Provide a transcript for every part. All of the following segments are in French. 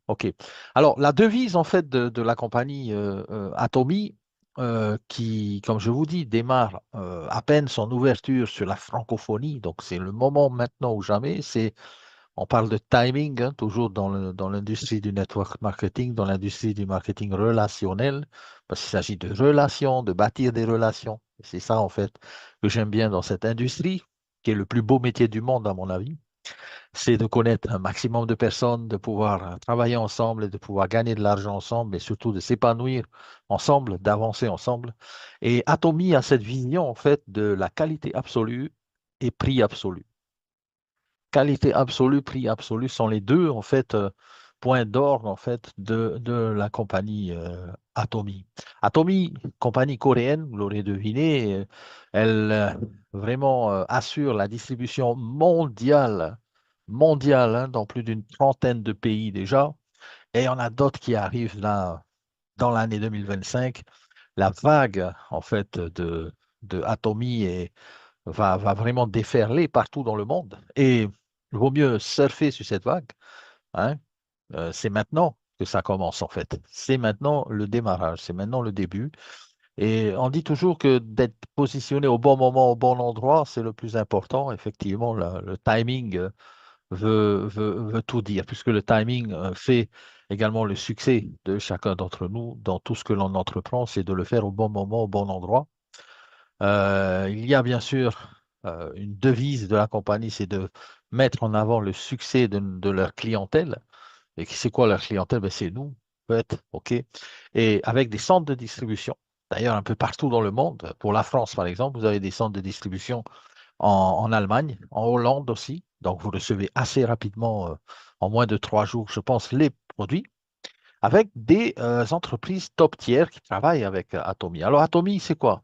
OK. Alors, la devise, en fait, de la compagnie Atomy, qui, comme je vous dis, démarre à peine son ouverture sur la francophonie, donc c'est le moment maintenant ou jamais, on parle de timing, hein, toujours dans l'industrie du network marketing, dans l'industrie du marketing relationnel, parce qu'il s'agit de relations, de bâtir des relations. Et c'est ça, en fait, que j'aime bien dans cette industrie, qui est le plus beau métier du monde, à mon avis, c'est de connaître un maximum de personnes, de pouvoir travailler ensemble et de pouvoir gagner de l'argent ensemble, mais surtout de s'épanouir ensemble, d'avancer ensemble. Et Atomy a cette vision, en fait, de la qualité absolue et prix absolu. Qualité absolue, prix absolu sont les deux, en fait, points d'orgue, en fait, de la compagnie Atomy. Atomy, compagnie coréenne, vous l'aurez deviné, elle vraiment assure la distribution mondiale, hein, dans plus d'une trentaine de pays déjà. Et il y en a d'autres qui arrivent là dans l'année 2025. La vague, en fait, de Atomy va vraiment déferler partout dans le monde. Et il vaut mieux surfer sur cette vague, hein. C'est maintenant que ça commence, en fait. C'est maintenant le démarrage, c'est maintenant le début. Et on dit toujours que d'être positionné au bon moment, au bon endroit, c'est le plus important. Effectivement, le timing veut tout dire, puisque le timing fait également le succès de chacun d'entre nous dans tout ce que l'on entreprend, c'est de le faire au bon moment, au bon endroit. Il y a bien sûr une devise de la compagnie, c'est de mettre en avant le succès de leur clientèle. Et c'est quoi leur clientèle? Ben, c'est nous, en fait, OK? Et avec des centres de distribution, d'ailleurs un peu partout dans le monde. Pour la France, par exemple, vous avez des centres de distribution en Allemagne, en Hollande aussi. Donc, vous recevez assez rapidement, en moins de 3 jours, je pense, les produits, avec des entreprises top tiers qui travaillent avec Atomy. Alors, Atomy, c'est quoi?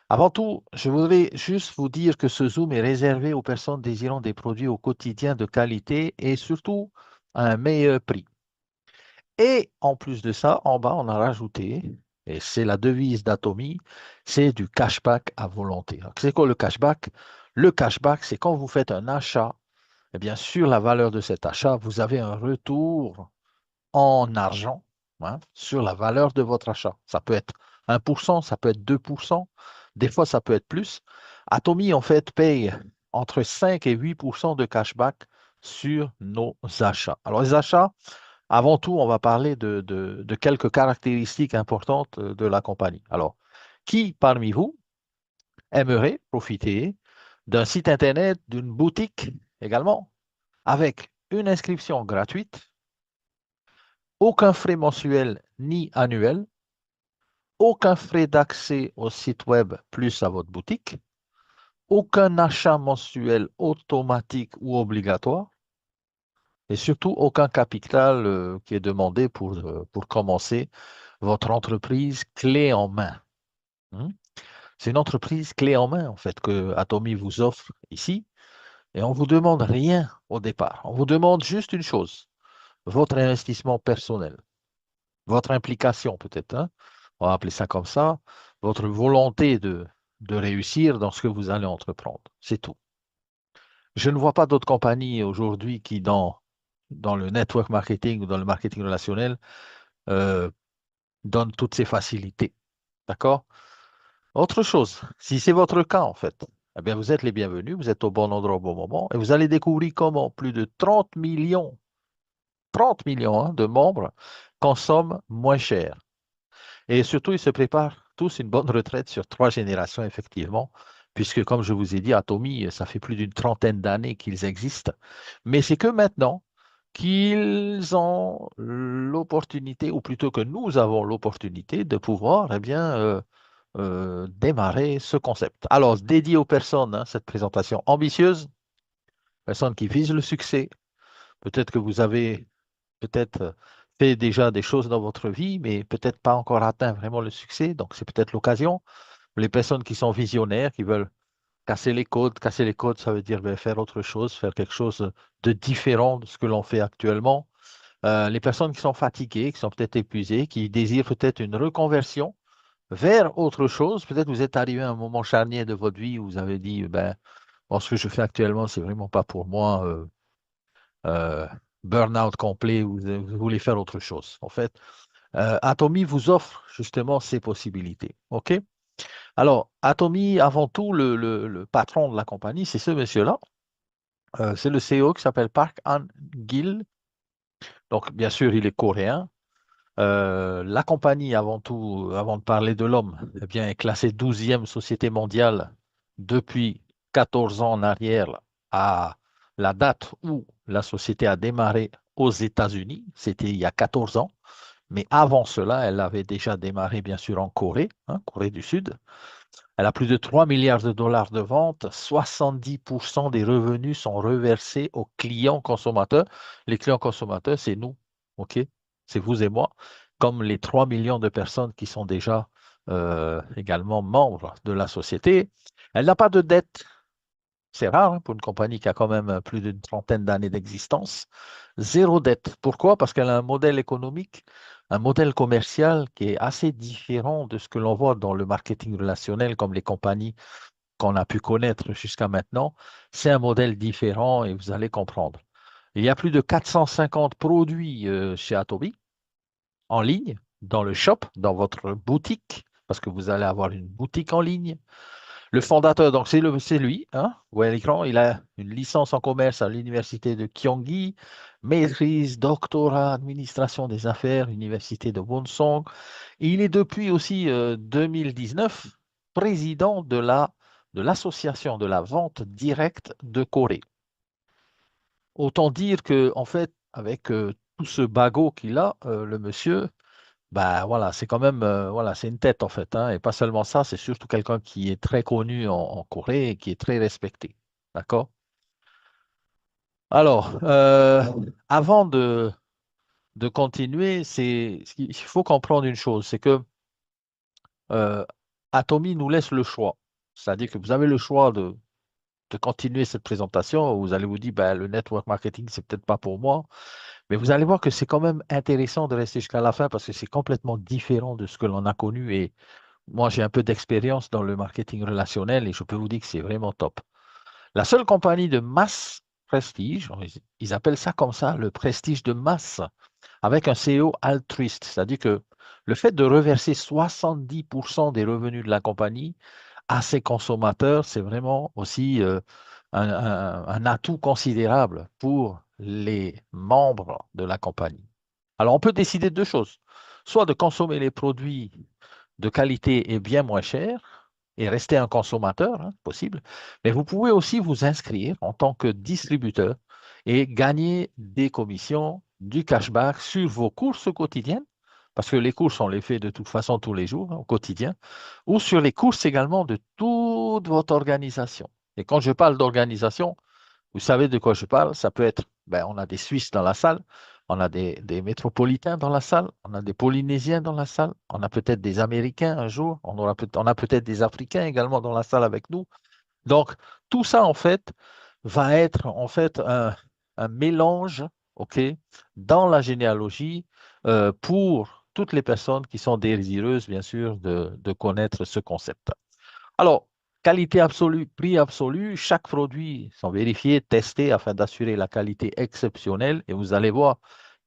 Avant tout, je voudrais juste vous dire que ce Zoom est réservé aux personnes désirant des produits au quotidien de qualité et surtout à un meilleur prix. Et en plus de ça, en bas, on a rajouté, et c'est la devise d'Atomy, c'est du cashback à volonté. Alors, c'est quoi le cashback? Le cashback, c'est quand vous faites un achat, et bien sur la valeur de cet achat, vous avez un retour en argent, hein, sur la valeur de votre achat. Ça peut être 1%, ça peut être 2%, des fois ça peut être plus. Atomy, en fait, paye entre 5 et 8% de cashback sur nos achats. Alors, les achats, avant tout, on va parler de quelques caractéristiques importantes de la compagnie. Alors, qui parmi vous aimerait profiter d'un site Internet, d'une boutique également, avec une inscription gratuite, aucun frais mensuel ni annuel, aucun frais d'accès au site web plus à votre boutique, aucun achat mensuel automatique ou obligatoire, et surtout aucun capital qui est demandé pour commencer votre entreprise clé en main, hein. C'est une entreprise clé en main, en fait, que Atomy vous offre ici. Et on ne vous demande rien au départ. On vous demande juste une chose, votre investissement personnel, votre implication peut-être, hein. On va appeler ça comme ça, votre volonté de réussir dans ce que vous allez entreprendre. C'est tout. Je ne vois pas d'autres compagnies aujourd'hui qui, dans le network marketing ou dans le marketing relationnel, euh, donnent toutes ces facilités. D'accord? Autre chose, si c'est votre cas en fait, eh bien vous êtes les bienvenus, vous êtes au bon endroit au bon moment et vous allez découvrir comment plus de 30 millions hein, de membres consomment moins cher. Et surtout, ils se préparent tous une bonne retraite sur 3 générations, effectivement, puisque, comme je vous ai dit, Atomy, ça fait plus d'une trentaine d'années qu'ils existent. Mais c'est que maintenant qu'ils ont l'opportunité, ou plutôt que nous avons l'opportunité de pouvoir, eh bien, démarrer ce concept. Alors, dédié aux personnes, hein, cette présentation ambitieuse, personnes qui visent le succès. Peut-être que vous avez peut-être fait déjà des choses dans votre vie, mais peut-être pas encore atteint vraiment le succès. Donc, c'est peut-être l'occasion. Les personnes qui sont visionnaires, qui veulent casser les codes, ça veut dire ben, faire autre chose, faire quelque chose de différent de ce que l'on fait actuellement. Les personnes qui sont fatiguées, qui sont peut-être épuisées, qui désirent peut-être une reconversion vers autre chose. Peut-être vous êtes arrivé à un moment charnière de votre vie où vous avez dit, ben, bon, ce que je fais actuellement, c'est vraiment pas pour moi. Euh, burn-out complet, vous voulez faire autre chose. En fait, Atomy vous offre justement ces possibilités. OK? Alors, Atomy, avant tout, le patron de la compagnie, c'est ce monsieur-là. C'est le CEO qui s'appelle Park Han-gil. Donc, bien sûr, il est coréen. La compagnie, avant tout, avant de parler de l'homme, eh bien, est classée 12e société mondiale depuis 14 ans en arrière à la date où la société a démarré aux États-Unis. C'était il y a 14 ans. Mais avant cela, elle avait déjà démarré, bien sûr, en Corée, hein, Corée du Sud. Elle a plus de 3 milliards de dollars de ventes. 70% des revenus sont reversés aux clients consommateurs. Les clients consommateurs, c'est nous, OK? C'est vous et moi, comme les 3 millions de personnes qui sont déjà également membres de la société. Elle n'a pas de dette. C'est rare hein, pour une compagnie qui a quand même plus d'une trentaine d'années d'existence. Zéro dette. Pourquoi? Parce qu'elle a un modèle économique, un modèle commercial qui est assez différent de ce que l'on voit dans le marketing relationnel, comme les compagnies qu'on a pu connaître jusqu'à maintenant. C'est un modèle différent et vous allez comprendre. Il y a plus de 450 produits chez Atomy en ligne, dans le shop, dans votre boutique, parce que vous allez avoir une boutique en ligne. Le fondateur, donc c'est lui, hein, vous voyez à l'écran, il a une licence en commerce à l'université de Kyonggi, maîtrise, doctorat, administration des affaires, université de Wonsong. Et il est depuis aussi 2019 président de l'association de la vente directe de Corée. Autant dire que, en fait, avec tout ce bagot qu'il a, le monsieur, bah voilà, c'est quand même voilà, c'est une tête en fait, hein, et pas seulement ça, c'est surtout quelqu'un qui est très connu en Corée et qui est très respecté. D'accord? Alors, avant de continuer, il faut comprendre une chose, c'est que euh, Atomy nous laisse le choix. C'est-à-dire que vous avez le choix de continuer cette présentation. Vous allez vous dire, ben, le network marketing, c'est peut-être pas pour moi. Mais vous allez voir que c'est quand même intéressant de rester jusqu'à la fin parce que c'est complètement différent de ce que l'on a connu. Et moi, j'ai un peu d'expérience dans le marketing relationnel et je peux vous dire que c'est vraiment top. La seule compagnie de masse prestige, ils appellent ça comme ça, le prestige de masse, avec un CEO altruiste. C'est-à-dire que le fait de reverser 70% des revenus de la compagnie à ses consommateurs, c'est vraiment aussi un atout considérable pour les membres de la compagnie. Alors, on peut décider de deux choses. Soit de consommer les produits de qualité et bien moins chers et rester un consommateur, hein, possible. Mais vous pouvez aussi vous inscrire en tant que distributeur et gagner des commissions, du cashback sur vos courses quotidiennes, parce que les courses, on les fait de toute façon tous les jours, hein, au quotidien, ou sur les courses également de toute votre organisation. Et quand je parle d'organisation, vous savez de quoi je parle? Ça peut être, ben, on a des Suisses dans la salle, on a des métropolitains dans la salle, on a des Polynésiens dans la salle, on a peut-être des Américains un jour, on a peut-être des Africains également dans la salle avec nous. Donc, tout ça, en fait, va être en fait un mélange, OK, dans la généalogie pour toutes les personnes qui sont désireuses, bien sûr, de connaître ce concept. Alors, qualité absolue, prix absolu, chaque produit sont vérifiés, testés afin d'assurer la qualité exceptionnelle. Et vous allez voir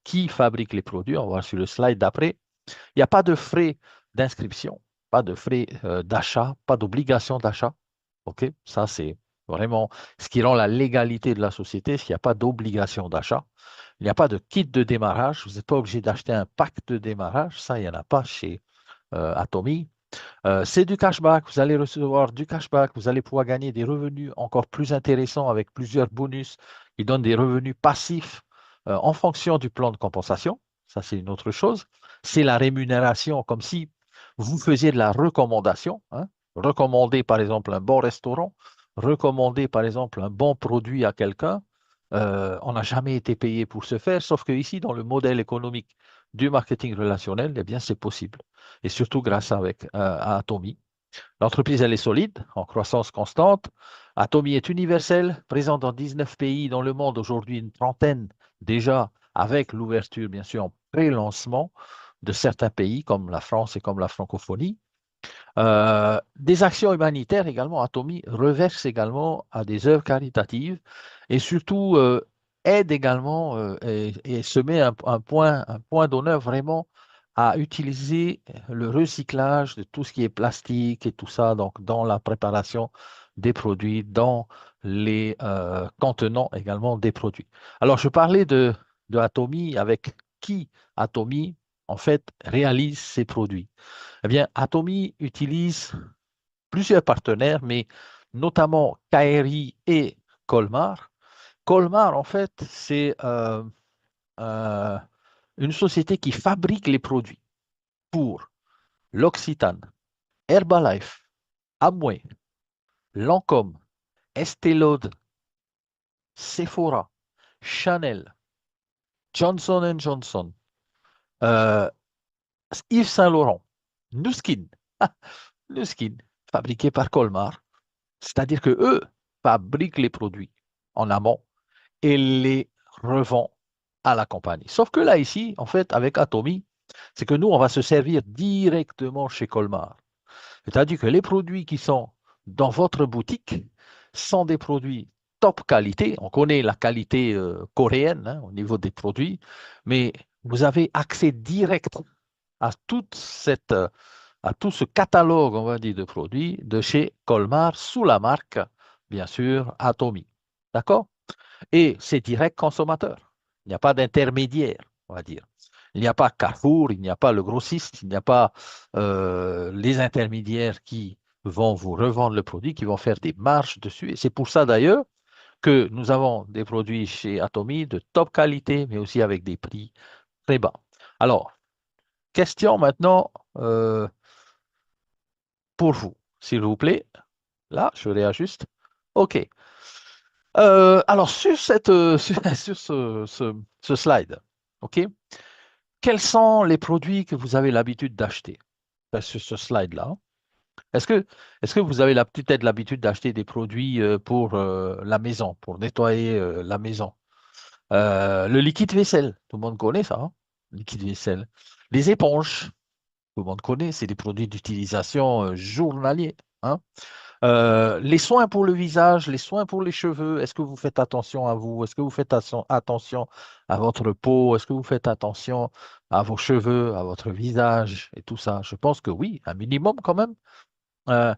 qui fabrique les produits. On va voir sur le slide d'après. Il n'y a pas de frais d'inscription, pas de frais d'achat, pas d'obligation d'achat. OK? Ça, c'est vraiment ce qui rend la légalité de la société, s'il n'y a pas d'obligation d'achat. Il n'y a pas de kit de démarrage. Vous n'êtes pas obligé d'acheter un pack de démarrage. Ça, il n'y en a pas chez Atomy. C'est du cashback, vous allez recevoir du cashback, vous allez pouvoir gagner des revenus encore plus intéressants avec plusieurs bonus qui donnent des revenus passifs en fonction du plan de compensation. Ça, c'est une autre chose. C'est la rémunération, comme si vous faisiez de la recommandation, hein. Recommander par exemple un bon restaurant, recommander par exemple un bon produit à quelqu'un. On n'a jamais été payé pour ce faire, sauf que ici, dans le modèle économique du marketing relationnel, eh bien, c'est possible et surtout grâce à Atomy. L'entreprise, elle est solide, en croissance constante. Atomy est universelle, présente dans 19 pays dans le monde, aujourd'hui une trentaine déjà, avec l'ouverture, bien sûr, en pré-lancement de certains pays comme la France et comme la francophonie. Des actions humanitaires également. Atomy reverse également à des œuvres caritatives et surtout aide également et se met un point d'honneur vraiment à utiliser le recyclage de tout ce qui est plastique et tout ça, donc dans la préparation des produits, dans les contenants également des produits. Alors, je parlais de Atomy, avec qui Atomy, en fait, réalise ces produits. Eh bien, Atomy utilise plusieurs partenaires, mais notamment Kaeri et Colmar. Colmar, en fait, c'est euh, une société qui fabrique les produits pour l'Occitane, Herbalife, Amway, Lancôme, Estée Lauder, Sephora, Chanel, Johnson Johnson, euh, Yves Saint-Laurent, Nuskin. Ah, Nuskin, fabriqué par Colmar. C'est-à-dire que eux fabriquent les produits en amont et les revendent à la compagnie. Sauf que là, ici, en fait, avec Atomy, c'est que nous, on va se servir directement chez Colmar. C'est-à-dire que les produits qui sont dans votre boutique sont des produits top qualité. On connaît la qualité coréenne hein, au niveau des produits, mais vous avez accès direct à à tout ce catalogue, on va dire, de produits de chez Colmar sous la marque, bien sûr, Atomy. D'accord? Et c'est direct consommateur. Il n'y a pas d'intermédiaire, on va dire. Il n'y a pas Carrefour, il n'y a pas le grossiste, il n'y a pas les intermédiaires qui vont vous revendre le produit, qui vont faire des marges dessus. Et c'est pour ça d'ailleurs que nous avons des produits chez Atomy de top qualité, mais aussi avec des prix très bas. Alors, question maintenant pour vous, s'il vous plaît. Là, je réajuste. OK. Alors, sur sur ce slide, OK, quels sont les produits que vous avez l'habitude d'acheter? Sur ce slide-là. Est-ce que, est-ce que vous avez peut-être l'habitude d'acheter des produits pour la maison, pour nettoyer la maison? Le liquide vaisselle, tout le monde connaît ça, hein? Liquide vaisselle. Les éponges, tout le monde connaît, c'est des produits d'utilisation journalier, hein? Les soins pour le visage, les soins pour les cheveux, est-ce que vous faites attention à vous? Est-ce que vous faites attention à votre peau? Est-ce que vous faites attention à vos cheveux, à votre visage et tout ça? Je pense que oui, un minimum quand même. Euh,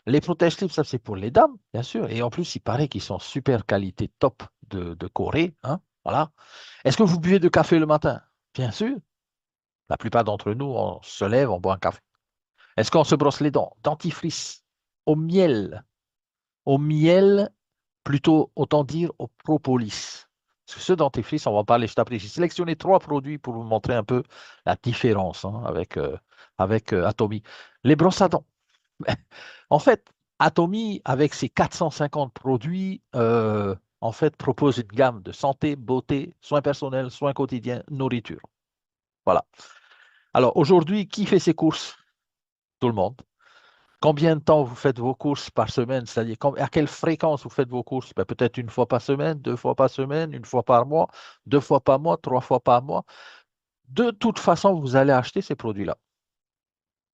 les protège-slip, ça c'est pour les dames, bien sûr. Et en plus, il paraît qu'ils sont super qualité, top de Corée, hein? Voilà. Est-ce que vous buvez de café le matin? Bien sûr. La plupart d'entre nous, on se lève, on boit un café. Est-ce qu'on se brosse les dents? Dentifrice, au miel. Au miel, plutôt, autant dire au propolis. Parce que ce dentifrice, on va en parler juste après. J'ai sélectionné trois produits pour vous montrer un peu la différence hein, avec Atomy. Les brosses à dents. En fait, Atomy, avec ses 450 produits, en fait, propose une gamme de santé, beauté, soins personnels, soins quotidiens, nourriture. Voilà. Alors aujourd'hui, qui fait ses courses? Tout le monde. Combien de temps vous faites vos courses par semaine? C'est-à-dire à quelle fréquence vous faites vos courses? Ben, peut-être une fois par semaine, deux fois par semaine, une fois par mois, deux fois par mois, trois fois par mois. De toute façon, vous allez acheter ces produits-là.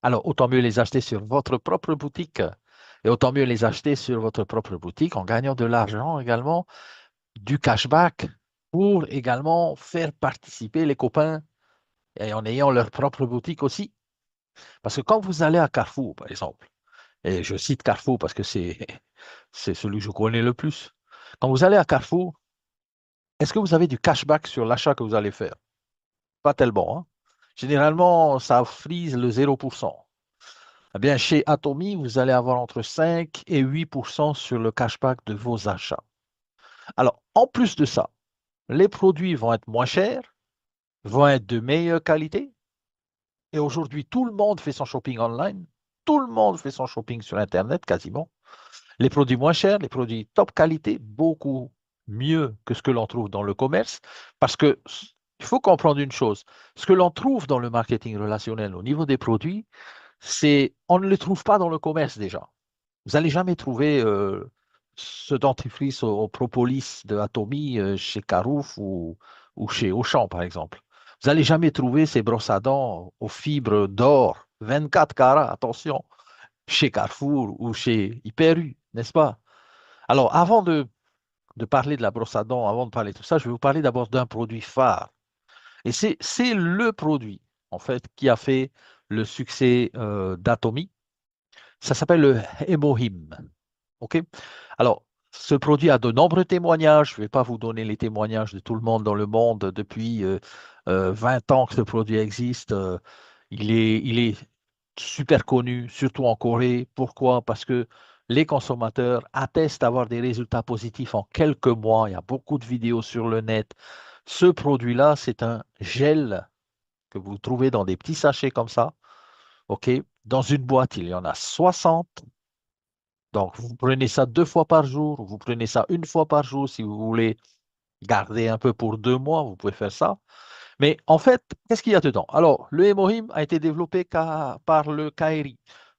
Alors, autant mieux les acheter sur votre propre boutique et autant mieux les acheter sur votre propre boutique en gagnant de l'argent également, du cashback pour également faire participer les copains et en ayant leur propre boutique aussi. Parce que quand vous allez à Carrefour, par exemple, et je cite Carrefour parce que c'est celui que je connais le plus. Quand vous allez à Carrefour, est-ce que vous avez du cashback sur l'achat que vous allez faire? Pas tellement, hein. Généralement, ça frise le 0%. Eh bien, chez Atomy, vous allez avoir entre 5 et 8% sur le cashback de vos achats. Alors, en plus de ça, les produits vont être moins chers, vont être de meilleure qualité. Et aujourd'hui, tout le monde fait son shopping online. Tout le monde fait son shopping sur Internet quasiment. Les produits moins chers, les produits top qualité, beaucoup mieux que ce que l'on trouve dans le commerce, parce que il faut comprendre une chose, ce que l'on trouve dans le marketing relationnel au niveau des produits, c'est on ne le trouve pas dans le commerce déjà. Vous n'allez jamais trouver ce dentifrice au propolis de Atomy chez Carouf ou chez Auchan, par exemple. Vous n'allez jamais trouver ces brosses à dents aux fibres d'or, 24 carats, attention, chez Carrefour ou chez Hyper U, n'est-ce pas? Alors, avant de de parler de la brosse à dents, avant de parler de tout ça, je vais vous parler d'abord d'un produit phare. Et c'est le produit, en fait, qui a fait le succès d'Atomy. Ça s'appelle le Hémohym. OK? Alors, ce produit a de nombreux témoignages. Je ne vais pas vous donner les témoignages de tout le monde dans le monde depuis 20 ans que ce produit existe. Il est super connu, surtout en Corée. Pourquoi? Parce que les consommateurs attestent avoir des résultats positifs en quelques mois. Il y a beaucoup de vidéos sur le net. Ce produit-là, c'est un gel que vous trouvez dans des petits sachets comme ça. OK? Dans une boîte, il y en a 60. Donc, vous prenez ça 2 fois par jour, vous prenez ça 1 fois par jour si vous voulez garder un peu pour 2 mois, vous pouvez faire ça. Mais en fait, qu'est-ce qu'il y a dedans? Alors, le hémohym a été développé par le KRI,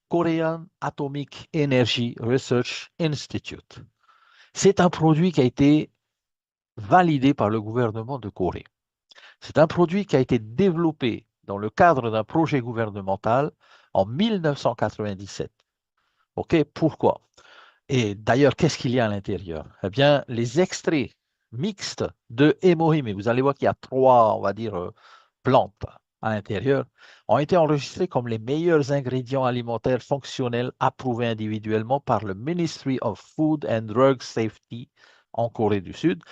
Korean Atomic Energy Research Institute. C'est un produit qui a été validé par le gouvernement de Corée. C'est un produit qui a été développé dans le cadre d'un projet gouvernemental en 1997. OK? Pourquoi? Et d'ailleurs, qu'est-ce qu'il y a à l'intérieur? Eh bien, les extraits mixtes de hémohym, et vous allez voir qu'il y a trois, on va dire, plantes à l'intérieur, ont été enregistrés comme les meilleurs ingrédients alimentaires fonctionnels approuvés individuellement par le Ministry of Food and Drug Safety en Corée du Sud.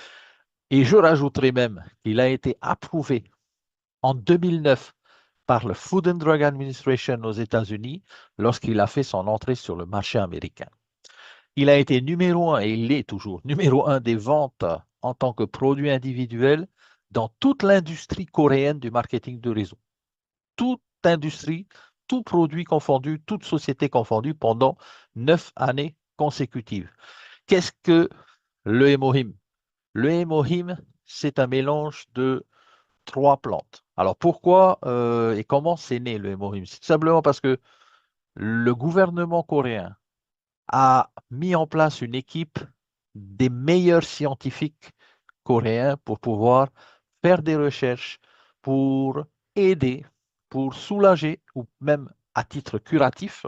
Et je rajouterai même qu'il a été approuvé en 2009 par le Food and Drug Administration aux États-Unis lorsqu'il a fait son entrée sur le marché américain. Il a été numéro un, et il est toujours numéro un des ventes en tant que produit individuel dans toute l'industrie coréenne du marketing de réseau. Toute industrie, tout produit confondu, toute société confondue pendant 9 années consécutives. Qu'est-ce que le hémohym? Le hémohym, c'est un mélange de 3 plantes. Alors pourquoi et comment c'est né le hémohym? C'est tout simplement parce que le gouvernement coréen a mis en place une équipe des meilleurs scientifiques coréens pour pouvoir faire des recherches, pour aider, pour soulager, ou même à titre curatif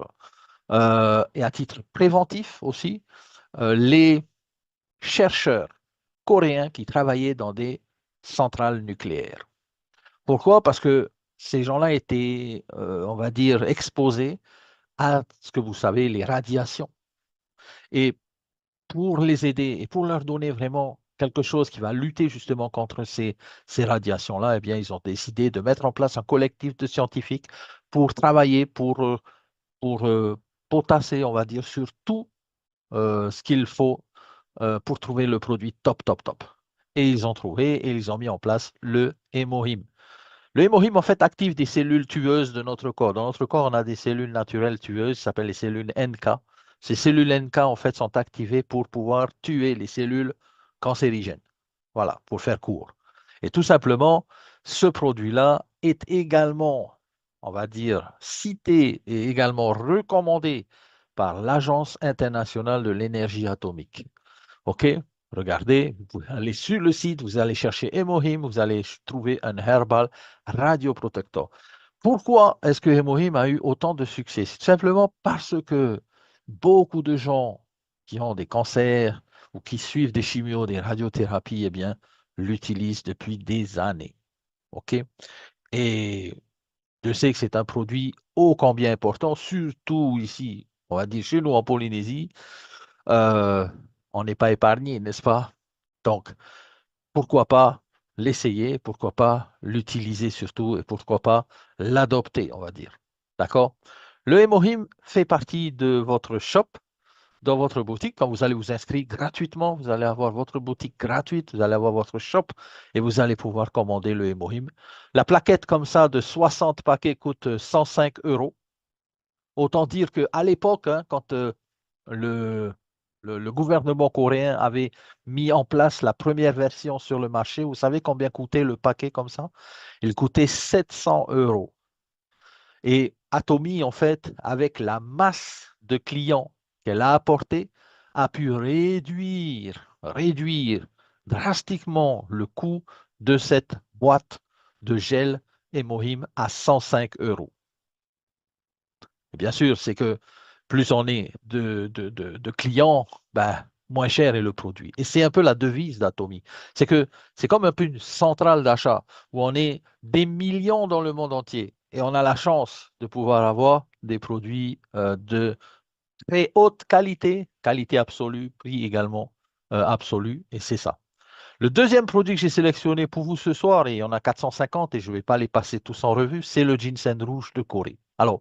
et à titre préventif aussi, les chercheurs coréens qui travaillaient dans des centrales nucléaires. Pourquoi? Parce que ces gens-là étaient, on va dire, exposés à ce que vous savez, les radiations. Et pour les aider et pour leur donner vraiment quelque chose qui va lutter justement contre ces radiations-là, eh bien, ils ont décidé de mettre en place un collectif de scientifiques pour travailler, pour potasser, on va dire, sur tout ce qu'il faut pour trouver le produit top, top, top. Et ils ont trouvé et ils ont mis en place le hémohym. Le hémohym, en fait, active des cellules tueuses de notre corps. Dans notre corps, on a des cellules naturelles tueuses, ça s'appelle les cellules NK. Ces cellules NK, en fait, sont activées pour pouvoir tuer les cellules cancérigènes. Voilà, pour faire court. Et tout simplement, ce produit-là est également, on va dire, cité et également recommandé par l'Agence internationale de l'énergie atomique. OK? Regardez, vous pouvez aller sur le site, vous allez chercher Hémohym, vous allez trouver un herbal radioprotecteur. Pourquoi est-ce que Hémohym a eu autant de succès? C'est simplement parce que beaucoup de gens qui ont des cancers ou qui suivent des chimios, des radiothérapies, eh bien, l'utilisent depuis des années. OK? Et je sais que c'est un produit ô combien important, surtout ici, on va dire chez nous en Polynésie, euh, on n'est pas épargné, n'est-ce pas? Donc, pourquoi pas l'essayer, pourquoi pas l'utiliser surtout, et pourquoi pas l'adopter, on va dire. D'accord? Le Hémohym fait partie de votre shop, dans votre boutique. Quand vous allez vous inscrire gratuitement, vous allez avoir votre boutique gratuite, vous allez avoir votre shop et vous allez pouvoir commander le Hémohym. La plaquette comme ça de 60 paquets coûte 105 euros. Autant dire qu'à l'époque, hein, quand le, le gouvernement coréen avait mis en place la première version sur le marché, vous savez combien coûtait le paquet comme ça? Il coûtait 700 euros. Et Atomy, en fait, avec la masse de clients qu'elle a apporté, a pu réduire drastiquement le coût de cette boîte de gel Hémohym à 105 euros. Et bien sûr, c'est que plus on est de clients, ben, moins cher est le produit. Et c'est un peu la devise d'Atomy. C'est que c'est comme un peu une centrale d'achat où on est des millions dans le monde entier et on a la chance de pouvoir avoir des produits de très haute qualité, qualité absolue, prix également absolu, et c'est ça. Le deuxième produit que j'ai sélectionné pour vous ce soir, et il y en a 450 et je ne vais pas les passer tous en revue, c'est le ginseng rouge de Corée. Alors,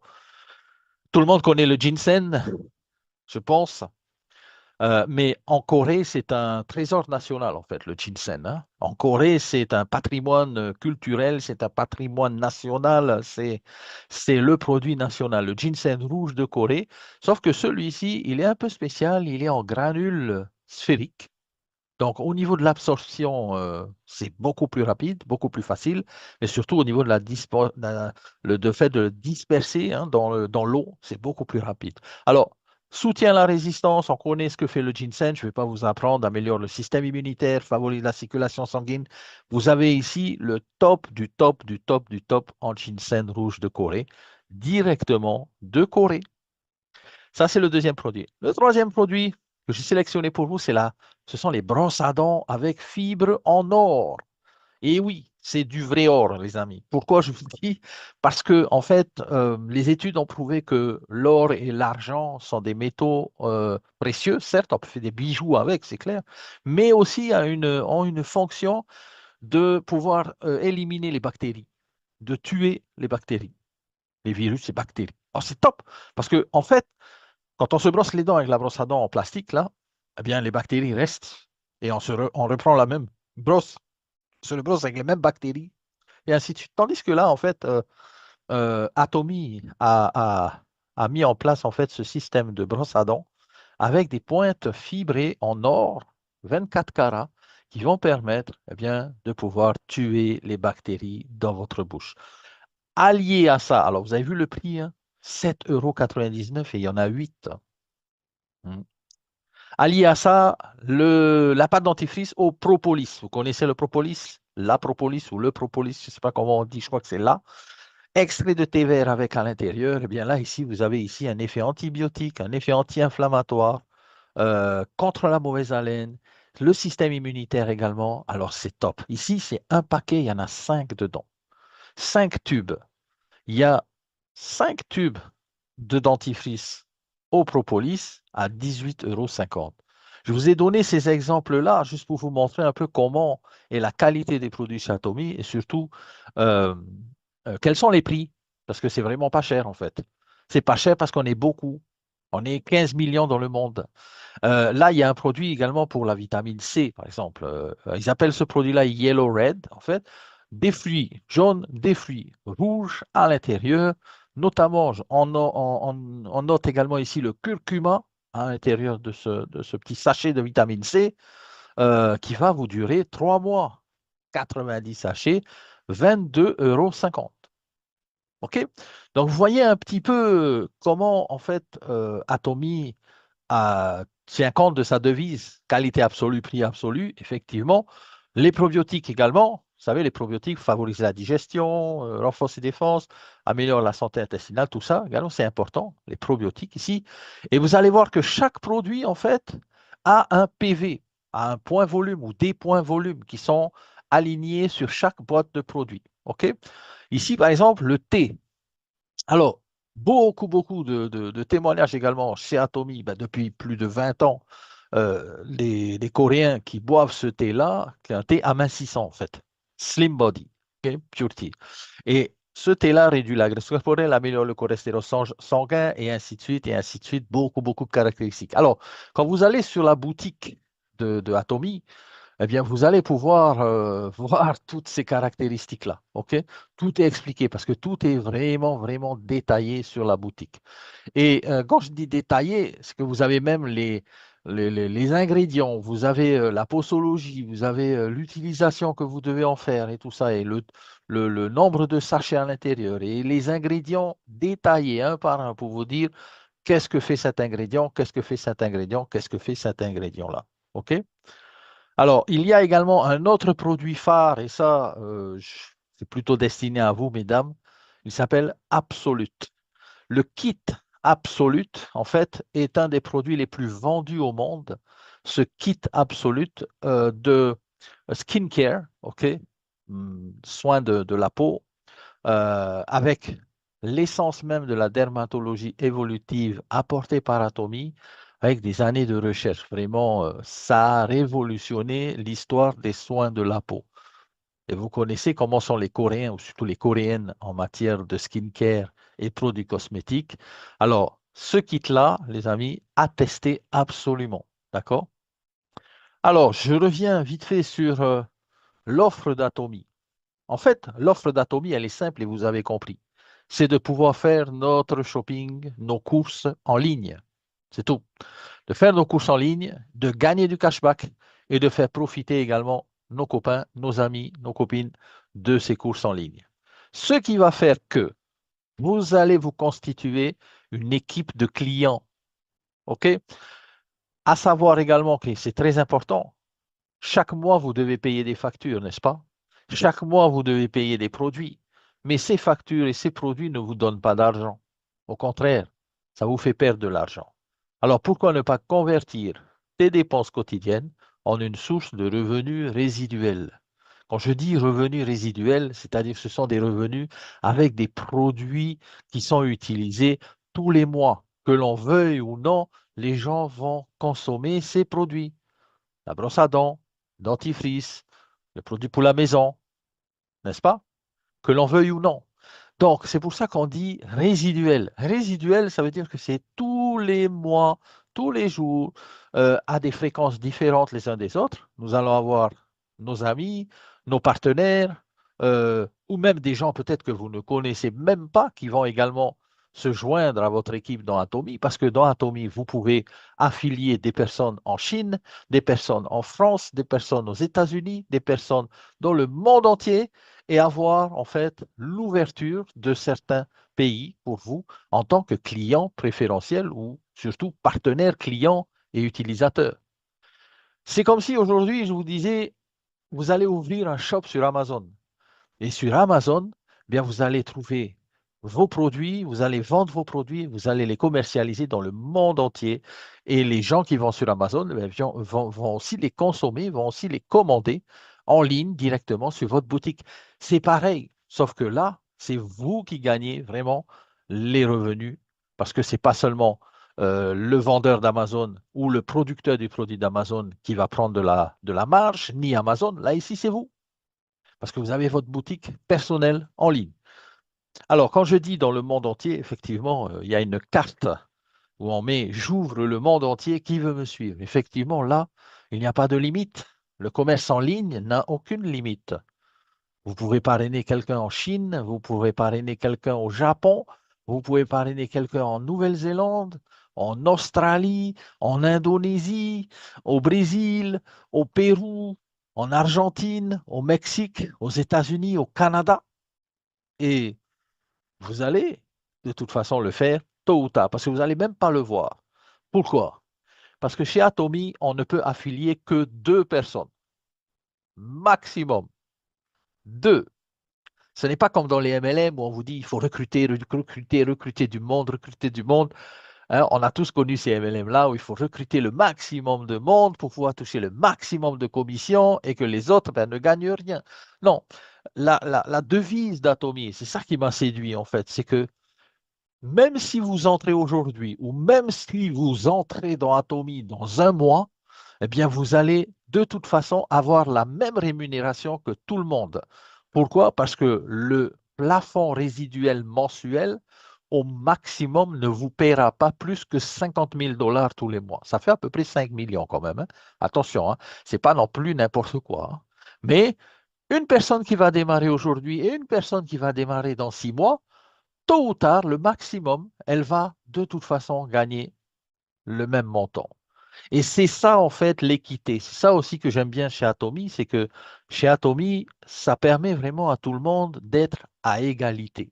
tout le monde connaît le ginseng, je pense. Mais en Corée, c'est un trésor national, en fait, le ginseng, hein. En Corée, c'est un patrimoine culturel, c'est un patrimoine national, c'est le produit national, le ginseng rouge de Corée. Sauf que celui-ci, il est un peu spécial, il est en granules sphériques. Donc, au niveau de l'absorption, c'est beaucoup plus rapide, beaucoup plus facile, mais surtout au niveau de le fait de le disperser hein, dans l'eau, c'est beaucoup plus rapide. Alors, soutient la résistance, on connaît ce que fait le ginseng, je ne vais pas vous apprendre, améliore le système immunitaire, favorise la circulation sanguine. Vous avez ici le top du top du top du top en ginseng rouge de Corée, directement de Corée. Ça, c'est le deuxième produit. Le troisième produit que j'ai sélectionné pour vous, ce sont les brosses à dents avec fibres en or. Et oui, c'est du vrai or, les amis. Pourquoi je vous le dis? Parce que, en fait, les études ont prouvé que l'or et l'argent sont des métaux précieux. Certes, on peut faire des bijoux avec, c'est clair, mais aussi ont une fonction de pouvoir éliminer les bactéries, de tuer les bactéries, les virus et bactéries. Alors, c'est top, parce que, en fait, quand on se brosse les dents avec la brosse à dents en plastique, là, eh bien, les bactéries restent et on reprend la même brosse, on se le brosse avec les mêmes bactéries et ainsi de suite. Tandis que là, en fait, Atomy a mis en place en fait ce système de brosse à dents avec des pointes fibrées en or 24 carats qui vont permettre eh bien, de pouvoir tuer les bactéries dans votre bouche. Allié à ça, alors vous avez vu le prix, hein, 7,99 € et il y en a 8. Allié à ça, la pâte dentifrice au propolis. Vous connaissez le propolis? La propolis ou le propolis, je ne sais pas comment on dit, je crois que c'est là. Extrait de thé vert avec à l'intérieur. Eh bien là, ici, vous avez ici un effet antibiotique, un effet anti-inflammatoire, contre la mauvaise haleine, le système immunitaire également. Alors c'est top. Ici, c'est un paquet, il y en a 5 dedans. 5 tubes. Il y a 5 tubes de dentifrice au propolis à 18,50 €. Je vous ai donné ces exemples-là juste pour vous montrer un peu comment est la qualité des produits Chatomy et surtout euh, quels sont les prix. Parce que c'est vraiment pas cher en fait. C'est pas cher parce qu'on est beaucoup. On est 15 millions dans le monde. Là, il y a un produit également pour la vitamine C, par exemple. Ils appellent ce produit-là Yellow Red, en fait. Des fruits jaunes, des fruits rouges à l'intérieur. Notamment, on note également ici le curcuma à l'intérieur de ce petit sachet de vitamine C qui va vous durer 3 mois. 90 sachets, 22,50 €. OK? Donc, vous voyez un petit peu comment, en fait, Atomy tient compte de sa devise qualité absolue, prix absolu, effectivement. Les probiotiques également. Vous savez, les probiotiques favorisent la digestion, renforcent les défenses, améliorent la santé intestinale, tout ça, également, c'est important, les probiotiques ici. Et vous allez voir que chaque produit, en fait, a un PV, a un point volume ou des points volume qui sont alignés sur chaque boîte de produit. OK? Ici, par exemple, le thé. Alors, beaucoup de témoignages également chez Atomy, ben, depuis plus de 20 ans, les Coréens qui boivent ce thé-là, qui est un thé amincissant en fait, Slim Body, ok, Pure Tea. Et ce thé-là réduit la graisse corporelle, améliore le cholestérol sanguin et ainsi de suite, beaucoup de caractéristiques. Alors, quand vous allez sur la boutique de Atomy, eh bien, vous allez pouvoir voir toutes ces caractéristiques-là. OK? Tout est expliqué parce que tout est vraiment détaillé sur la boutique. Et quand je dis détaillé, c'est que vous avez même les ingrédients, vous avez la posologie, vous avez l'utilisation que vous devez en faire et tout ça, et le nombre de sachets à l'intérieur, et les ingrédients détaillés un par un pour vous dire qu'est-ce que fait cet ingrédient, qu'est-ce que fait cet ingrédient, qu'est-ce que fait cet ingrédient-là. OK? Alors, il y a également un autre produit phare, et ça, c'est plutôt destiné à vous, mesdames. Il s'appelle Absolute. Le kit Absolute, en fait, est un des produits les plus vendus au monde. ce kit absolu de skincare, ok, soin de la peau, avec l'essence même de la dermatologie évolutive apportée par Atomy, avec des années de recherche. Vraiment, ça a révolutionné l'histoire des soins de la peau. Et vous connaissez comment sont les Coréens, ou surtout les Coréennes, en matière de skincare et produits cosmétiques. Alors, ce kit-là, les amis, à tester absolument. D'accord? Alors, je reviens vite fait sur l'offre d'Atomy. En fait, l'offre d'Atomy, elle est simple et vous avez compris. C'est de pouvoir faire notre shopping, nos courses en ligne. C'est tout. De faire nos courses en ligne, de gagner du cashback et de faire profiter également nos copains, nos amis, nos copines de ces courses en ligne. Ce qui va faire que vous allez vous constituer une équipe de clients. OK? À savoir également que c'est très important. Chaque mois, vous devez payer des factures, n'est-ce pas? Chaque mois, vous devez payer des produits. Mais ces factures et ces produits ne vous donnent pas d'argent. Au contraire, ça vous fait perdre de l'argent. Alors pourquoi ne pas convertir tes dépenses quotidiennes en une source de revenus résiduels? Quand je dis revenus résiduels, c'est-à-dire que ce sont des revenus avec des produits qui sont utilisés tous les mois. Que l'on veuille ou non, les gens vont consommer ces produits. La brosse à dents, dentifrice, le produit pour la maison, n'est-ce pas? Que l'on veuille ou non. Donc, c'est pour ça qu'on dit résiduel. Résiduel, ça veut dire que c'est tous les mois, tous les jours, à des fréquences différentes les uns des autres. Nous allons avoir nos amis, nos partenaires, ou même des gens peut-être que vous ne connaissez même pas qui vont également se joindre à votre équipe dans Atomy, parce que dans Atomy, vous pouvez affilier des personnes en Chine, des personnes en France, des personnes aux États-Unis, des personnes dans le monde entier et avoir en fait l'ouverture de certains pays pour vous en tant que client préférentiel ou surtout partenaire client et utilisateur. C'est comme si aujourd'hui je vous disais, vous allez ouvrir un shop sur Amazon. Et sur Amazon, eh bien, vous allez trouver vos produits, vous allez vendre vos produits, vous allez les commercialiser dans le monde entier. Et les gens qui vont sur Amazon eh bien, vont aussi les consommer, vont aussi les commander en ligne directement sur votre boutique. C'est pareil, sauf que là, c'est vous qui gagnez vraiment les revenus parce que ce n'est pas seulement le vendeur d'Amazon ou le producteur du produit d'Amazon qui va prendre de la marge, ni Amazon. Là, ici, c'est vous parce que vous avez votre boutique personnelle en ligne. Alors, quand je dis dans le monde entier, effectivement, il y a une carte où on met j'ouvre le monde entier, qui veut me suivre? Effectivement, là, il n'y a pas de limite. Le commerce en ligne n'a aucune limite. Vous pouvez parrainer quelqu'un en Chine, vous pouvez parrainer quelqu'un au Japon, vous pouvez parrainer quelqu'un en Nouvelle-Zélande, en Australie, en Indonésie, au Brésil, au Pérou, en Argentine, au Mexique, aux États-Unis, au Canada. Et vous allez de toute façon le faire tôt ou tard, parce que vous n'allez même pas le voir. Pourquoi? Parce que chez Atomy, on ne peut affilier que deux personnes, maximum. Deux. Ce n'est pas comme dans les MLM où on vous dit il faut recruter, recruter, recruter du monde, recruter du monde. Hein, on a tous connu ces MLM-là où il faut recruter le maximum de monde pour pouvoir toucher le maximum de commissions et que les autres ben, ne gagnent rien. Non, la devise d'Atomy, c'est ça qui m'a séduit en fait, c'est que même si vous entrez aujourd'hui ou même si vous entrez dans Atomy dans un mois, eh bien, vous allez de toute façon avoir la même rémunération que tout le monde. Pourquoi? Parce que le plafond résiduel mensuel, au maximum, ne vous paiera pas plus que 50 000 dollars tous les mois. Ça fait à peu près 5 millions quand même. Hein. Attention, hein, ce n'est pas non plus n'importe quoi. Hein. Mais une personne qui va démarrer aujourd'hui et une personne qui va démarrer dans 6 mois, tôt ou tard, le maximum, elle va de toute façon gagner le même montant. Et c'est ça, en fait, l'équité. C'est ça aussi que j'aime bien chez Atomy, c'est que chez Atomy, ça permet vraiment à tout le monde d'être à égalité.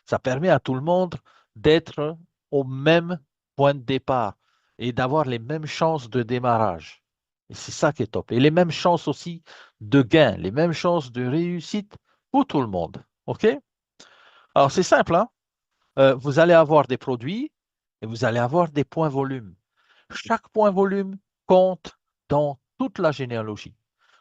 Ça permet à tout le monde d'être au même point de départ et d'avoir les mêmes chances de démarrage. Et c'est ça qui est top. Et les mêmes chances aussi de gain, les mêmes chances de réussite pour tout le monde. OK? Alors, c'est simple, hein? Vous allez avoir des produits et vous allez avoir des points volume. Chaque point volume compte dans toute la généalogie.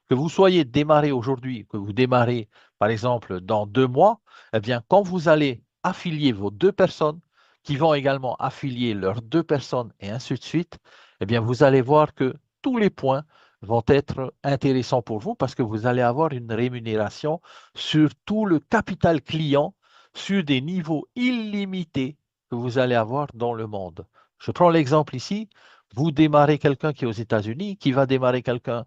Que vous soyez démarré aujourd'hui, que vous démarrez par exemple dans 2 mois, eh bien, quand vous allez affilier vos 2 personnes, qui vont également affilier leurs 2 personnes et ainsi de suite, eh bien, vous allez voir que tous les points vont être intéressants pour vous parce que vous allez avoir une rémunération sur tout le capital client sur des niveaux illimités que vous allez avoir dans le monde. Je prends l'exemple ici, vous démarrez quelqu'un qui est aux États-Unis, qui va démarrer quelqu'un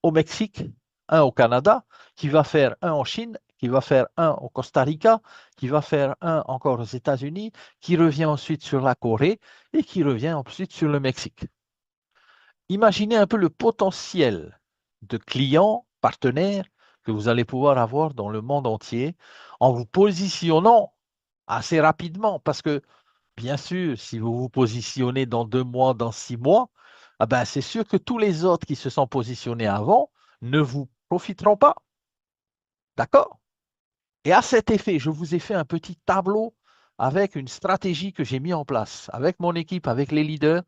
au Mexique, un au Canada, qui va faire un en Chine, qui va faire un au Costa Rica, qui va faire un encore aux États-Unis, qui revient ensuite sur la Corée et qui revient ensuite sur le Mexique. Imaginez un peu le potentiel de clients, partenaires que vous allez pouvoir avoir dans le monde entier en vous positionnant assez rapidement parce que bien sûr, si vous vous positionnez dans 2 mois, dans 6 mois, ah ben, c'est sûr que tous les autres qui se sont positionnés avant ne vous profiteront pas. D'accord? Et à cet effet, je vous ai fait un petit tableau avec une stratégie que j'ai mis en place avec mon équipe, avec les leaders.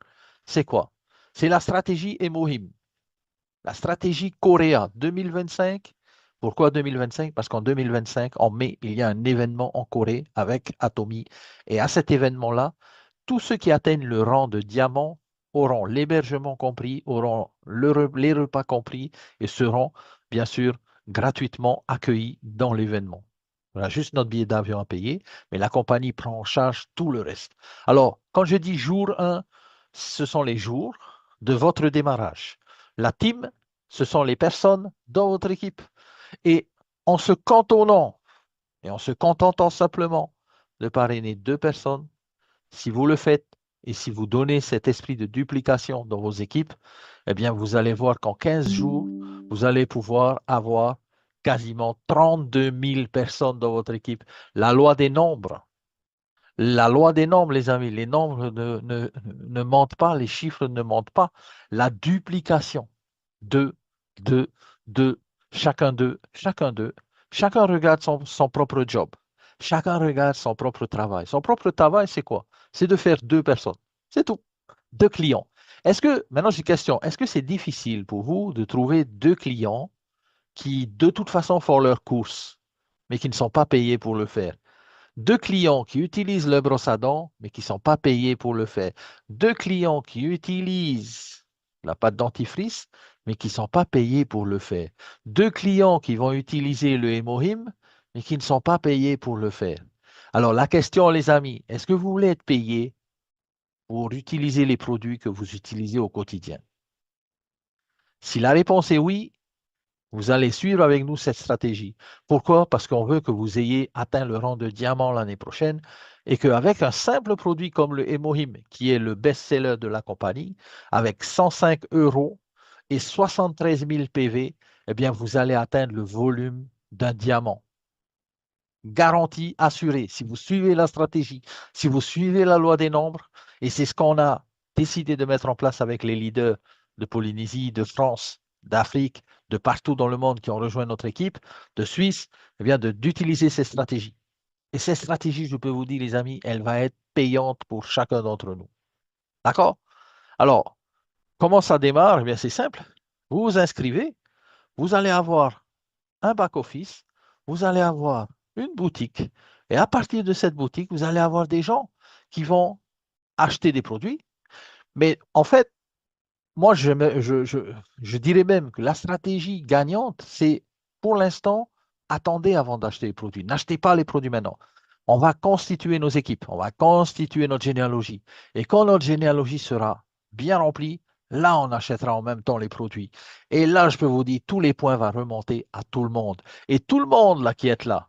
C'est quoi? C'est la stratégie Emohim, la stratégie Coréa 2025. Pourquoi 2025? Parce qu'en 2025, en mai, il y a un événement en Corée avec Atomy. Et à cet événement-là, tous ceux qui atteignent le rang de diamant auront l'hébergement compris, auront les repas compris et seront bien sûr gratuitement accueillis dans l'événement. On a juste notre billet d'avion à payer, mais la compagnie prend en charge tout le reste. Alors, quand je dis jour 1, ce sont les jours de votre démarrage. La team, ce sont les personnes dans votre équipe. Et en se cantonnant et en se contentant simplement de parrainer 2 personnes, si vous le faites et si vous donnez cet esprit de duplication dans vos équipes, eh bien, vous allez voir qu'en 15 jours, vous allez pouvoir avoir quasiment 32 000 personnes dans votre équipe. La loi des nombres. La loi des nombres, les amis, les nombres ne mentent pas, les chiffres ne mentent pas. La duplication. Deux, deux, deux, chacun d'eux, chacun d'eux. Chacun regarde son propre job. Chacun regarde son propre travail. Son propre travail, c'est quoi? C'est de faire 2 personnes. C'est tout. 2 clients. Maintenant j'ai une question, est-ce que c'est difficile pour vous de trouver 2 clients qui, de toute façon, font leurs courses, mais qui ne sont pas payés pour le faire? 2 clients qui utilisent le brosse à dents, mais qui ne sont pas payés pour le faire. 2 clients qui utilisent la pâte dentifrice, mais qui ne sont pas payés pour le faire. 2 clients qui vont utiliser le hémohym, mais qui ne sont pas payés pour le faire. Alors, la question, les amis, est-ce que vous voulez être payé pour utiliser les produits que vous utilisez au quotidien? Si la réponse est oui, vous allez suivre avec nous cette stratégie. Pourquoi? Parce qu'on veut que vous ayez atteint le rang de diamant l'année prochaine et qu'avec un simple produit comme le Emohim, qui est le best-seller de la compagnie, avec 105 euros et 73 000 PV, eh bien, vous allez atteindre le volume d'un diamant. Garantie assurée. Si vous suivez la stratégie, si vous suivez la loi des nombres, et c'est ce qu'on a décidé de mettre en place avec les leaders de Polynésie, de France, d'Afrique, de partout dans le monde qui ont rejoint notre équipe, de Suisse, eh bien d'utiliser ces stratégies. Et ces stratégies, je peux vous dire, les amis, elle va être payante pour chacun d'entre nous. D'accord? Alors, comment ça démarre? Eh bien, c'est simple. Vous vous inscrivez, vous allez avoir un back-office, vous allez avoir une boutique. Et à partir de cette boutique, vous allez avoir des gens qui vont acheter des produits. Mais en fait, moi, je dirais même que la stratégie gagnante, c'est pour l'instant, attendez avant d'acheter les produits. N'achetez pas les produits maintenant. On va constituer nos équipes, on va constituer notre généalogie. Et quand notre généalogie sera bien remplie, là, on achètera en même temps les produits. Et là, je peux vous dire, tous les points vont remonter à tout le monde. Et tout le monde là qui est là,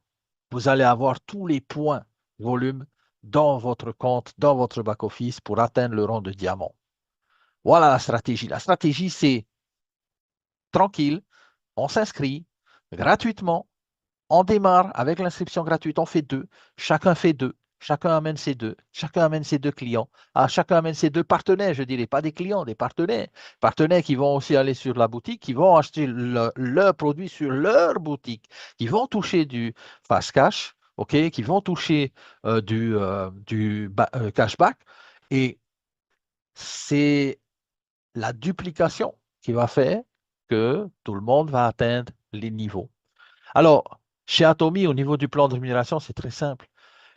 vous allez avoir tous les points volume dans votre compte, dans votre back-office pour atteindre le rang de diamant. Voilà la stratégie. La stratégie, c'est tranquille, on s'inscrit gratuitement, on démarre avec l'inscription gratuite, on fait 2, chacun fait 2, chacun amène ses 2, chacun amène ses 2 clients, chacun amène ses 2 partenaires, je dirais, pas des clients, des partenaires. Partenaires qui vont aussi aller sur la boutique, qui vont acheter leurs produits sur leur boutique, qui vont toucher du fast cash, ok, qui vont toucher du cashback. Et c'est la duplication qui va faire que tout le monde va atteindre les niveaux. Alors, chez Atomy, au niveau du plan de rémunération, c'est très simple.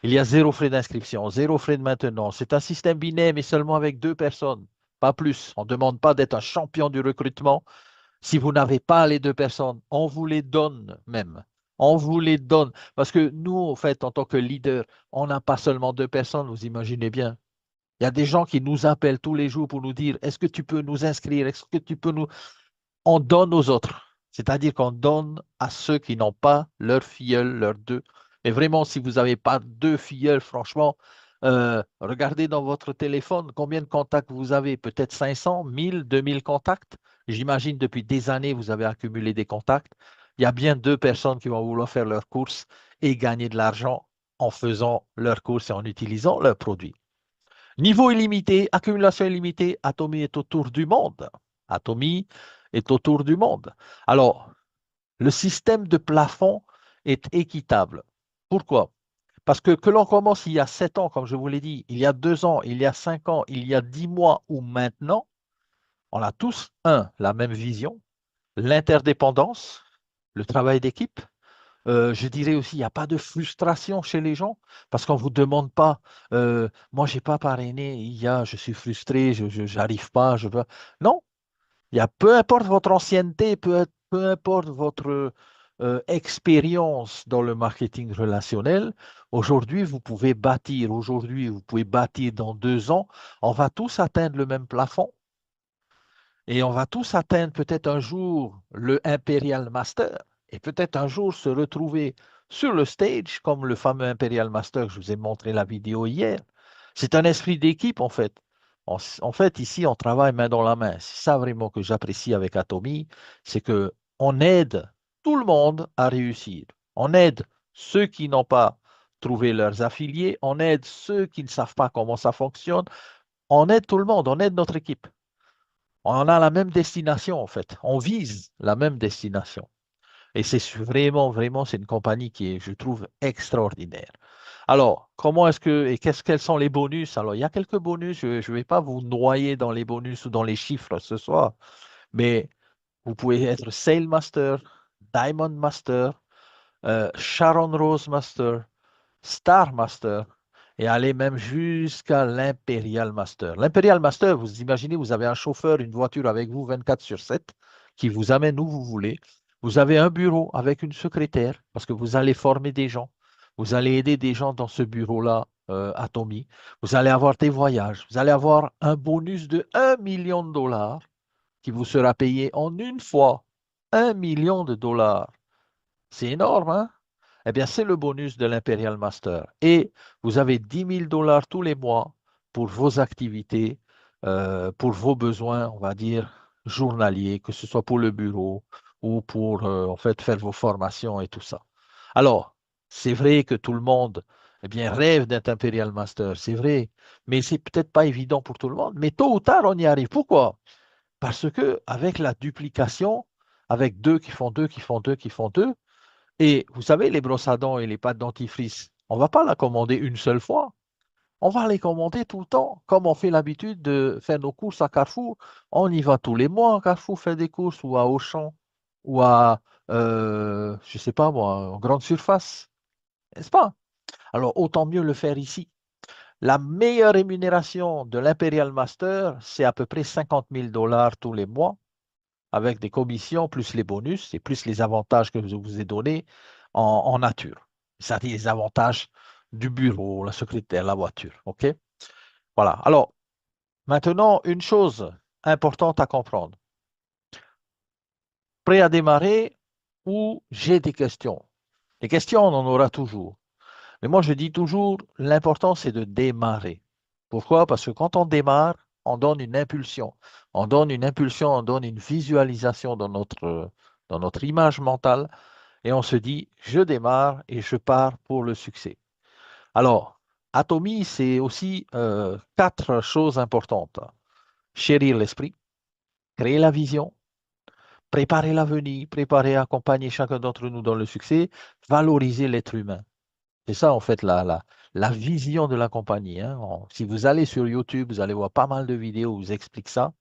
Il y a zéro frais d'inscription, zéro frais de maintenance. C'est un système binaire, mais seulement avec deux personnes, pas plus. On ne demande pas d'être un champion du recrutement. Si vous n'avez pas les deux personnes, on vous les donne même. On vous les donne. Parce que nous, en fait, en tant que leader, on n'a pas seulement deux personnes, vous imaginez bien. Il y a des gens qui nous appellent tous les jours pour nous dire, est-ce que tu peux nous inscrire? Est-ce que tu peux nous on donne aux autres. C'est-à-dire qu'on donne à ceux qui n'ont pas leur filleul, leurs deux. Mais vraiment, si vous n'avez pas deux filleuls, franchement, regardez dans votre téléphone combien de contacts vous avez. Peut-être 500, 1000, 2000 contacts. J'imagine depuis des années, vous avez accumulé des contacts. Il y a bien deux personnes qui vont vouloir faire leurs courses et gagner de l'argent en faisant leurs courses et en utilisant leurs produits. Niveau illimité, accumulation illimitée, Atomy est autour du monde. Atomy est autour du monde. Alors, le système de plafond est équitable. Pourquoi? Parce que l'on commence il y a 7 ans, comme je vous l'ai dit, il y a 2 ans, il y a 5 ans, il y a 10 mois ou maintenant, on a tous, la même vision, l'interdépendance, le travail d'équipe. Je dirais aussi, il n'y a pas de frustration chez les gens parce qu'on ne vous demande pas, moi, je n'ai pas parrainé, je suis frustré, je n'arrive pas, je veux. Non, il y a peu importe votre ancienneté, peu importe votre expérience dans le marketing relationnel, aujourd'hui, vous pouvez bâtir, aujourd'hui, vous pouvez bâtir dans 2 ans, on va tous atteindre le même plafond et on va tous atteindre peut-être un jour le Imperial Master et peut-être un jour se retrouver sur le stage comme le fameux Imperial Master que je vous ai montré la vidéo hier. C'est un esprit d'équipe en fait. En fait, ici, on travaille main dans la main. C'est ça vraiment que j'apprécie avec Atomy, c'est que on aide tout le monde à réussir. On aide ceux qui n'ont pas trouvé leurs affiliés, on aide ceux qui ne savent pas comment ça fonctionne, on aide tout le monde, on aide notre équipe. On a la même destination, en fait. On vise la même destination. Et c'est vraiment, vraiment, c'est une compagnie qui est, je trouve, extraordinaire. Alors, comment est-ce que, et quels sont les bonus? Alors, il y a quelques bonus. Je ne vais pas vous noyer dans les bonus ou dans les chiffres ce soir, mais vous pouvez être Sale Master, Diamond Master, Sharon Rose Master, Star Master et aller même jusqu'à l'Imperial Master. L'Imperial Master, vous imaginez, vous avez un chauffeur, une voiture avec vous 24/7 qui vous amène où vous voulez. Vous avez un bureau avec une secrétaire parce que vous allez former des gens. Vous allez aider des gens dans ce bureau-là, Atomy. Vous allez avoir des voyages. Vous allez avoir un bonus de 1 million de dollars qui vous sera payé en une fois. 1 million de dollars. C'est énorme, hein? Eh bien, c'est le bonus de l'Imperial Master. Et vous avez 10 000 dollars tous les mois pour vos activités, pour vos besoins, on va dire, journaliers, que ce soit pour le bureau ou pour, en fait, faire vos formations et tout ça. Alors, c'est vrai que tout le monde, eh bien, rêve d'être Imperial Master, c'est vrai, mais c'est peut-être pas évident pour tout le monde. Mais tôt ou tard, on y arrive. Pourquoi? Parce que avec la duplication, avec deux qui font deux, qui font deux, qui font deux, et vous savez, les brosses à dents et les pâtes dentifrice, on ne va pas la commander une seule fois. On va les commander tout le temps, comme on fait l'habitude de faire nos courses à Carrefour. On y va tous les mois à Carrefour faire des courses ou à Auchan ou à, je ne sais pas moi, en grande surface, n'est-ce pas? Alors, autant mieux le faire ici. La meilleure rémunération de l'Imperial Master, c'est à peu près 50 000 dollars tous les mois avec des commissions, plus les bonus et plus les avantages que je vous ai donnés en nature. C'est-à-dire les avantages du bureau, la secrétaire, la voiture. OK? Voilà. Alors, maintenant, une chose importante à comprendre. Prêt à démarrer ou j'ai des questions? Les questions, on en aura toujours. Mais moi, je dis toujours, l'important, c'est de démarrer. Pourquoi? Parce que quand on démarre, on donne une impulsion. On donne une impulsion, on donne une visualisation dans notre image mentale et on se dit, je démarre et je pars pour le succès. Alors, Atomy, c'est aussi 4 choses importantes. Chérir l'esprit, créer la vision, préparer l'avenir, préparer, accompagner chacun d'entre nous dans le succès, valoriser l'être humain. C'est ça, en fait, la vision de la compagnie, hein. Si vous allez sur YouTube, vous allez voir pas mal de vidéos où vous expliquent ça.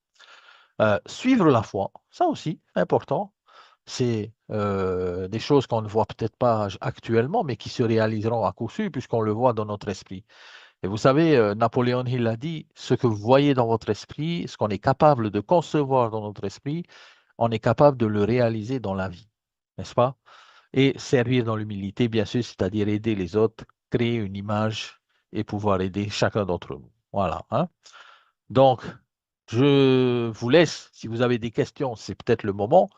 Suivre la foi, ça aussi, important. C'est des choses qu'on ne voit peut-être pas actuellement, mais qui se réaliseront à coup sûr, puisqu'on le voit dans notre esprit. Et vous savez, Napoléon Hill a dit, ce que vous voyez dans votre esprit, ce qu'on est capable de concevoir dans notre esprit, on est capable de le réaliser dans la vie, n'est-ce pas? Et servir dans l'humilité, bien sûr, c'est-à-dire aider les autres, créer une image et pouvoir aider chacun d'entre nous. Voilà, hein? Donc, je vous laisse. Si vous avez des questions, c'est peut-être le moment.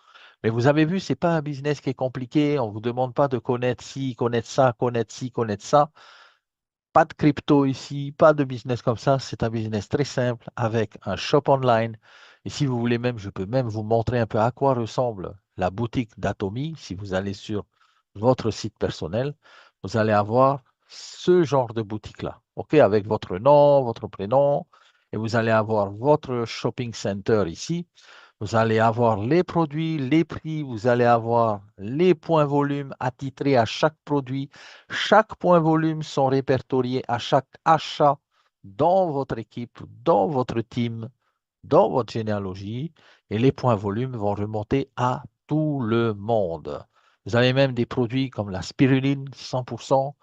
Mais vous avez vu, ce n'est pas un business qui est compliqué. On ne vous demande pas de connaître ci, connaître ça, connaître ci, connaître ça. Pas de crypto ici, pas de business comme ça. C'est un business très simple avec un shop online. Et si vous voulez même, je peux même vous montrer un peu à quoi ressemble la boutique d'Atomy. Si vous allez sur votre site personnel, vous allez avoir ce genre de boutique-là. OK, avec votre nom, votre prénom, et vous allez avoir votre shopping center ici. Vous allez avoir les produits, les prix, vous allez avoir les points volume attitrés à chaque produit. Chaque point volume sont répertoriés à chaque achat dans votre équipe, dans votre team, dans votre généalogie. Et les points volume vont remonter à tout le monde. Vous avez même des produits comme la spiruline 100%.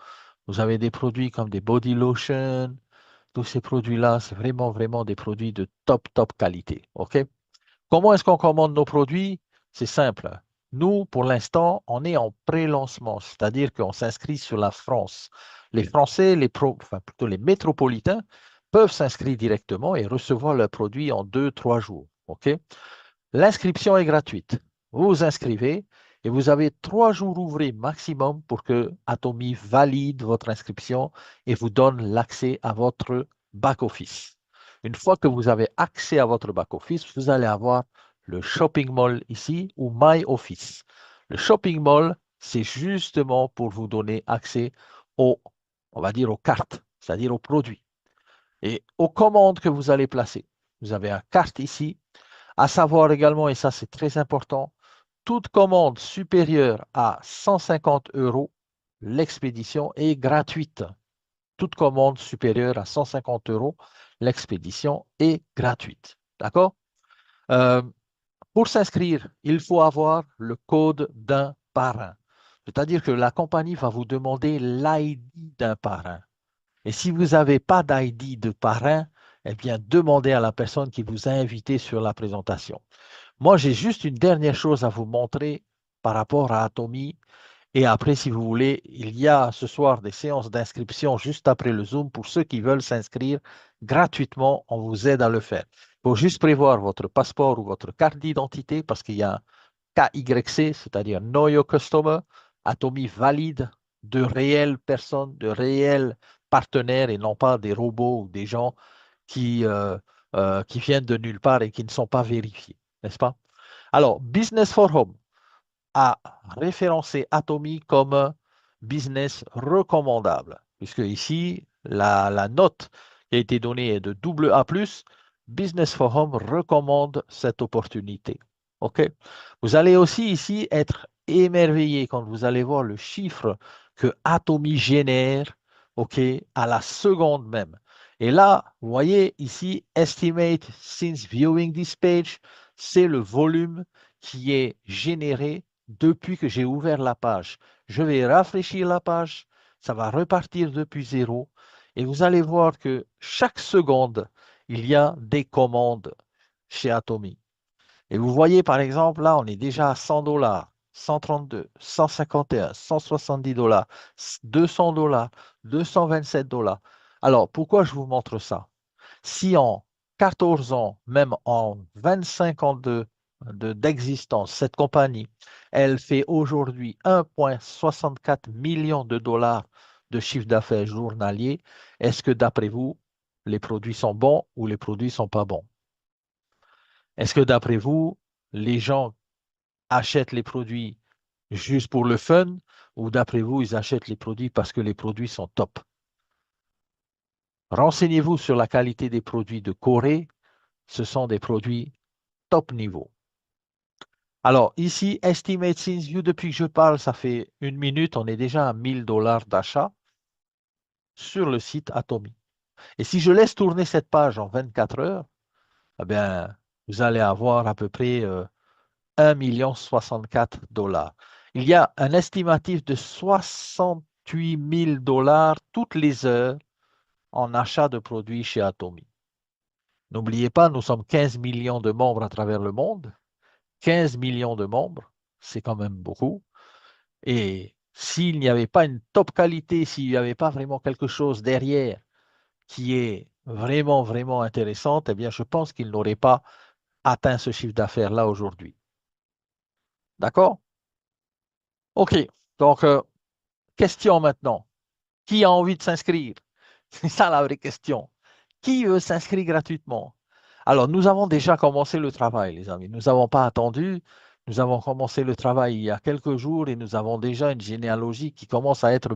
Vous avez des produits comme des body lotion. Tous ces produits-là, c'est vraiment, vraiment des produits de top, top qualité. OK? Comment est-ce qu'on commande nos produits? C'est simple. Nous, pour l'instant, on est en pré-lancement, c'est-à-dire qu'on s'inscrit sur la France. Les Français, enfin plutôt les métropolitains, peuvent s'inscrire directement et recevoir leurs produits en 2, 3 jours. OK? L'inscription est gratuite. Vous vous inscrivez et vous avez 3 jours ouvrés maximum pour que Atomy valide votre inscription et vous donne l'accès à votre back-office. Une fois que vous avez accès à votre back-office, vous allez avoir le shopping mall ici ou My Office. Le shopping mall, c'est justement pour vous donner accès aux, on va dire, aux cartes, c'est-à-dire aux produits et aux commandes que vous allez placer. Vous avez une carte ici. À savoir également, et ça c'est très important, toute commande supérieure à 150 euros, l'expédition est gratuite. Toute commande supérieure à 150 euros, l'expédition est gratuite. D'accord? Euh, pour s'inscrire, il faut avoir le code d'un parrain. C'est-à-dire que la compagnie va vous demander l'ID d'un parrain. Et si vous n'avez pas d'ID de parrain, eh bien, demandez à la personne qui vous a invité sur la présentation. Moi, j'ai juste une dernière chose à vous montrer par rapport à Atomy. Et après, si vous voulez, il y a ce soir des séances d'inscription juste après le Zoom pour ceux qui veulent s'inscrire gratuitement. On vous aide à le faire. Il faut juste prévoir votre passeport ou votre carte d'identité parce qu'il y a un KYC, c'est-à-dire Know Your Customer. Atomy valide de réelles personnes, de réels partenaires et non pas des robots ou des gens qui, euh, qui viennent de nulle part et qui ne sont pas vérifiés, n'est-ce pas? Alors, Business for Home a référencé Atomy comme un business recommandable, puisque ici, la note qui a été donnée est de double A+. Business for Home recommande cette opportunité. OK? Vous allez aussi ici être émerveillé quand vous allez voir le chiffre que Atomy génère, OK, à la seconde même. Et là, vous voyez ici, estimate since viewing this page, c'est le volume qui est généré depuis que j'ai ouvert la page. Je vais rafraîchir la page, ça va repartir depuis zéro et vous allez voir que chaque seconde, il y a des commandes chez Atomy. Et vous voyez par exemple, là, on est déjà à 100 $, 132, 151, 170 $, 200 $, 227 $. Alors, pourquoi je vous montre ça? Si en 14 ans, même en 25 ans d'existence, cette compagnie, elle fait aujourd'hui 1,64 million de dollars de chiffre d'affaires journalier, est-ce que d'après vous, les produits sont bons ou les produits ne sont pas bons? Est-ce que d'après vous, les gens achètent les produits juste pour le fun ou d'après vous, ils achètent les produits parce que les produits sont top? Renseignez-vous sur la qualité des produits de Corée. Ce sont des produits top niveau. Alors ici, Estimate Since View, depuis que je parle, ça fait 1 minute, on est déjà à 1000 $ d'achat sur le site Atomy. Et si je laisse tourner cette page en 24 heures, eh bien, vous allez avoir à peu près 1,64 million. Il y a un estimatif de 68 000 $ toutes les heures en achat de produits chez Atomy. N'oubliez pas, nous sommes 15 millions de membres à travers le monde. 15 millions de membres, c'est quand même beaucoup. Et s'il n'y avait pas une top qualité, s'il n'y avait pas vraiment quelque chose derrière qui est vraiment, vraiment intéressant, eh bien, je pense qu'il n'aurait pas atteint ce chiffre d'affaires-là aujourd'hui. D'accord? OK. Donc, question maintenant. Qui a envie de s'inscrire? C'est ça la vraie question. Qui veut s'inscrire gratuitement? Alors, nous avons déjà commencé le travail, les amis. Nous n'avons pas attendu. Nous avons commencé le travail il y a quelques jours et nous avons déjà une généalogie qui commence à être